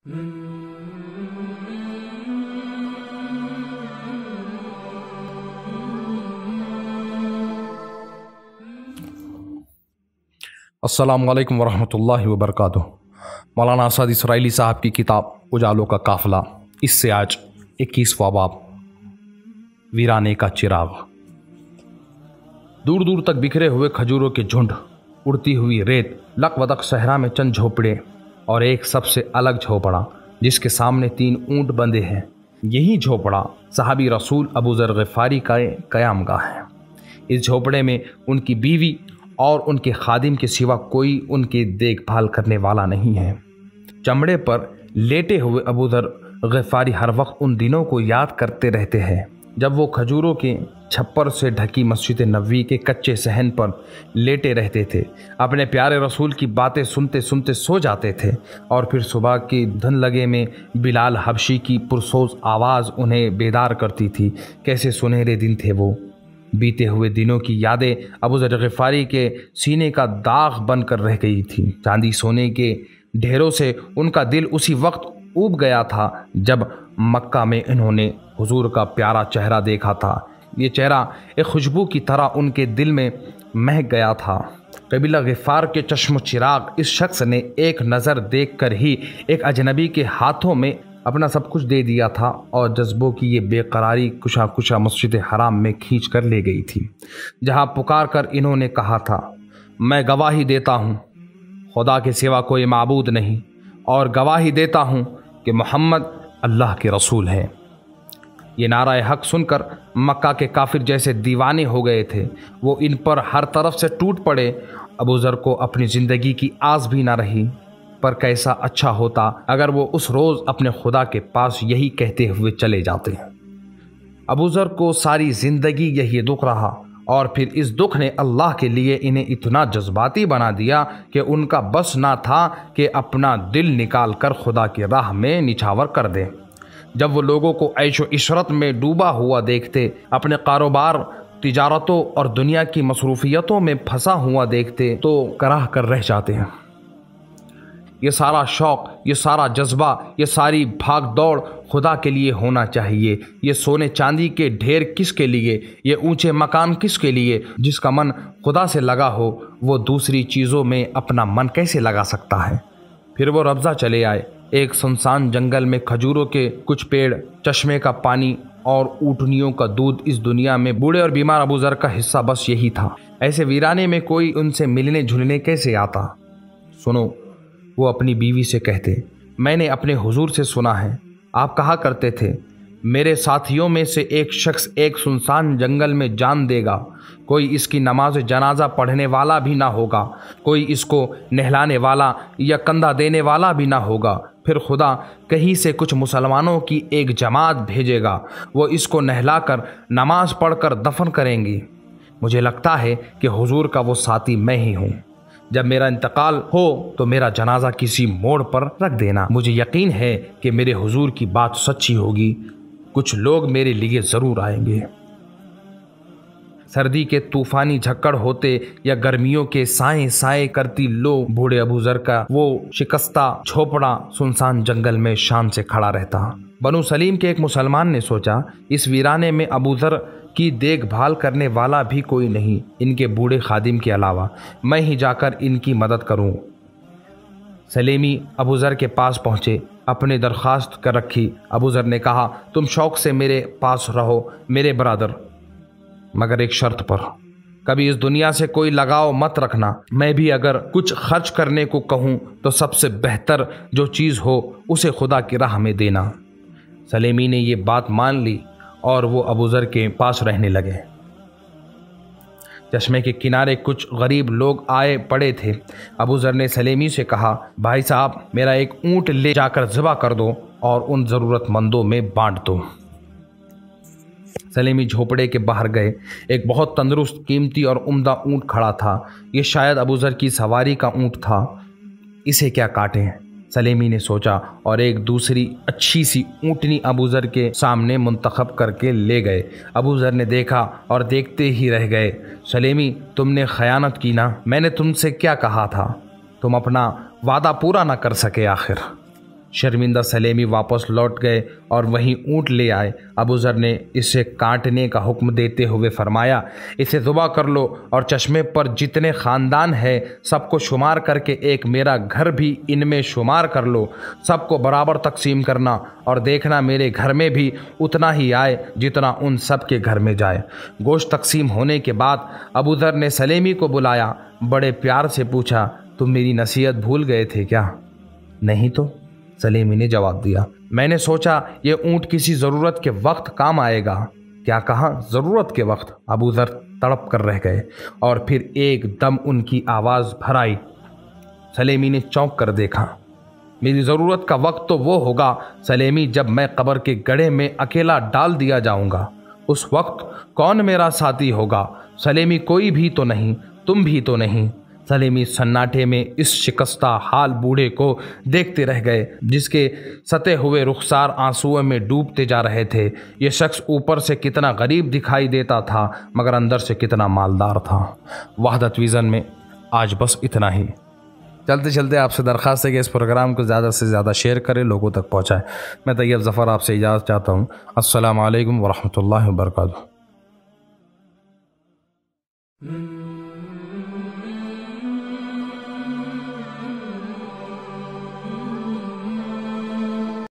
अस्सलामु अलैकुम वरहमतुल्लाहि वबरकातुह। मौलाना असद इसराइली साहब की किताब उजालों का काफिला, इससे आज 21वां बाब, वीराने का चिराग। दूर दूर तक बिखरे हुए खजूरों के झुंड, उड़ती हुई रेत, लकवदक सहरा में चंद झोपड़े और एक सबसे अलग झोपड़ा जिसके सामने 3 ऊंट बंधे हैं। यही झोपड़ा सहाबी रसूल अबू ज़र ग़िफ़ारी का क़यामगाह है। इस झोपड़े में उनकी बीवी और उनके खादिम के सिवा कोई उनकी देखभाल करने वाला नहीं है। चमड़े पर लेटे हुए अबू ज़र ग़िफ़ारी हर वक्त उन दिनों को याद करते रहते हैं जब वो खजूरों के छप्पर से ढकी मस्जिद नबवी के कच्चे सहन पर लेटे रहते थे, अपने प्यारे रसूल की बातें सुनते सुनते सो जाते थे और फिर सुबह की धन लगे में बिलाल हबशी की पुरसोज आवाज़ उन्हें बेदार करती थी। कैसे सुनहरे दिन थे वो। बीते हुए दिनों की यादें अबू ज़र ग़िफ़ारी के सीने का दाग बनकर रह गई थी। चांदी सोने के ढेरों से उनका दिल उसी वक्त ऊब गया था जब मक्का में इन्होंने हुजूर का प्यारा चेहरा देखा था। ये चेहरा एक खुशबू की तरह उनके दिल में महक गया था। कबीला ग़िफ़ार के चश्म चिराग इस शख्स ने एक नज़र देखकर ही एक अजनबी के हाथों में अपना सब कुछ दे दिया था और जज्बों की ये बेकरारी कुशा कुशा मस्जिद हराम में खींच कर ले गई थी, जहाँ पुकार कर इन्होंने कहा था, मैं गवाही देता हूँ खुदा के सिवा कोई माबूद नहीं और गवाही देता हूँ कि मोहम्मद अल्लाह के रसूल हैं। ये नारा हक सुनकर मक्का के काफिर जैसे दीवाने हो गए थे। वो इन पर हर तरफ से टूट पड़े। अबू ज़र को अपनी ज़िंदगी की आस भी ना रही, पर कैसा अच्छा होता अगर वो उस रोज़ अपने खुदा के पास यही कहते हुए चले जाते। अबू ज़र को सारी ज़िंदगी यही दुख रहा और फिर इस दुख ने अल्लाह के लिए इन्हें इतना जज्बाती बना दिया कि उनका बस ना था कि अपना दिल निकाल कर खुदा की राह में निछावर कर दें। जब वो लोगों को ऐशो इशरत में डूबा हुआ देखते, अपने कारोबार, तिजारतों और दुनिया की मसरूफियतों में फंसा हुआ देखते, तो कराह कर रह जाते हैं। ये सारा शौक़, ये सारा जज्बा, ये सारी भाग दौड़ खुदा के लिए होना चाहिए। ये सोने चांदी के ढेर किसके लिए, ये ऊंचे मकाम किसके लिए। जिसका मन खुदा से लगा हो वो दूसरी चीज़ों में अपना मन कैसे लगा सकता है। फिर वो रब्ज़ा चले आए। एक सुनसान जंगल में खजूरों के कुछ पेड़, चश्मे का पानी और ऊँटनियों का दूध। इस दुनिया में बूढ़े और बीमार अबू ज़र का हिस्सा बस यही था। ऐसे वीराने में कोई उनसे मिलने जुलने कैसे आता। सुनो, वो अपनी बीवी से कहते, मैंने अपने हुजूर से सुना है, आप कहा करते थे, मेरे साथियों में से एक शख्स एक सुनसान जंगल में जान देगा, कोई इसकी नमाज जनाजा पढ़ने वाला भी ना होगा, कोई इसको नहलाने वाला या कंधा देने वाला भी ना होगा। फिर खुदा कहीं से कुछ मुसलमानों की एक जमात भेजेगा, वो इसको नहलाकर नमाज पढ़कर दफन करेंगी। मुझे लगता है कि हुजूर का वो साथी मैं ही हूँ। जब मेरा इंतकाल हो तो मेरा जनाजा किसी मोड़ पर रख देना। मुझे यकीन है कि मेरे हुजूर की बात सच्ची होगी, कुछ लोग मेरे लिए ज़रूर आएंगे। सर्दी के तूफ़ानी झक्कड़ होते या गर्मियों के साए साए करती लो, बूढ़े अबू ज़र का वो शिकस्ता झोपड़ा सुनसान जंगल में शान से खड़ा रहता। बनु सलीम के एक मुसलमान ने सोचा, इस वीराने में अबू ज़र की देखभाल करने वाला भी कोई नहीं इनके बूढ़े खादिम के अलावा, मैं ही जाकर इनकी मदद करूं। सलेमी अबू ज़र के पास पहुंचे, अपने दरख्वास्त कर रखी। अबू ज़र ने कहा, तुम शौक़ से मेरे पास रहो मेरे बरादर, मगर एक शर्त पर। कभी इस दुनिया से कोई लगाव मत रखना। मैं भी अगर कुछ खर्च करने को कहूँ तो सबसे बेहतर जो चीज़ हो उसे खुदा की राह में देना। सलेमी ने ये बात मान ली और वो अबू ज़र के पास रहने लगे। चश्मे के किनारे कुछ गरीब लोग आए पड़े थे। अबू ज़र ने सलेमी से कहा, भाई साहब, मेरा एक ऊँट ले जाकर ज़िबा कर दो और उन ज़रूरतमंदों में बांट दो। सलेमी झोपड़े के बाहर गए। एक बहुत तंदुरुस्त, कीमती और उम्दा ऊँट खड़ा था। ये शायद अबू ज़र की सवारी का ऊँट था। इसे क्या काटें, सलेमी ने सोचा और एक दूसरी अच्छी सी ऊँटनी अबू ज़र के सामने मुंतखब करके ले गए। अबू ज़र ने देखा और देखते ही रह गए। सलेमी, तुमने खयानत की ना, मैंने तुमसे क्या कहा था, तुम अपना वादा पूरा ना कर सके आखिर। शर्मिंदा सलेमी वापस लौट गए और वहीं ऊँट ले आए। अबू ज़र ने इसे काटने का हुक्म देते हुए फरमाया, इसे ज़ुबा कर लो और चश्मे पर जितने ख़ानदान है सबको शुमार करके एक मेरा घर भी इनमें शुमार कर लो। सबको बराबर तकसीम करना और देखना मेरे घर में भी उतना ही आए जितना उन सब के घर में जाए। गोश्त तकसीम होने के बाद अबू ज़र ने सलेमी को बुलाया, बड़े प्यार से पूछा, तुम मेरी नसीहत भूल गए थे क्या? नहीं तो, सलेमी ने जवाब दिया। मैंने सोचा ये ऊँट किसी ज़रूरत के वक्त काम आएगा। क्या कहा? ज़रूरत के वक्त? अबू ज़र तड़प कर रह गए और फिर एकदम उनकी आवाज़ भर आई। सलेमी ने चौंक कर देखा। मेरी ज़रूरत का वक्त तो वो होगा सलेमी जब मैं कब्र के गड्ढे में अकेला डाल दिया जाऊंगा। उस वक्त कौन मेरा साथी होगा? सलेमी कोई भी तो नहीं, तुम भी तो नहीं। सलेमी सन्नाटे में इस शिकस्ता हाल बूढ़े को देखते रह गए जिसके सते हुए रुखसार आंसुओं में डूबते जा रहे थे। ये शख्स ऊपर से कितना गरीब दिखाई देता था मगर अंदर से कितना मालदार था। वहदत विज़न में आज बस इतना ही। चलते चलते आपसे दरख्वास्त है कि इस प्रोग्राम को ज़्यादा से ज़्यादा शेयर करें, लोगों तक पहुँचाएँ। मैं तैयब ज़फ़र आपसे इजाज़त चाहता हूँ। अस्सलामु अलैकुम वरहमतुल्लाहि वबरकातुहू।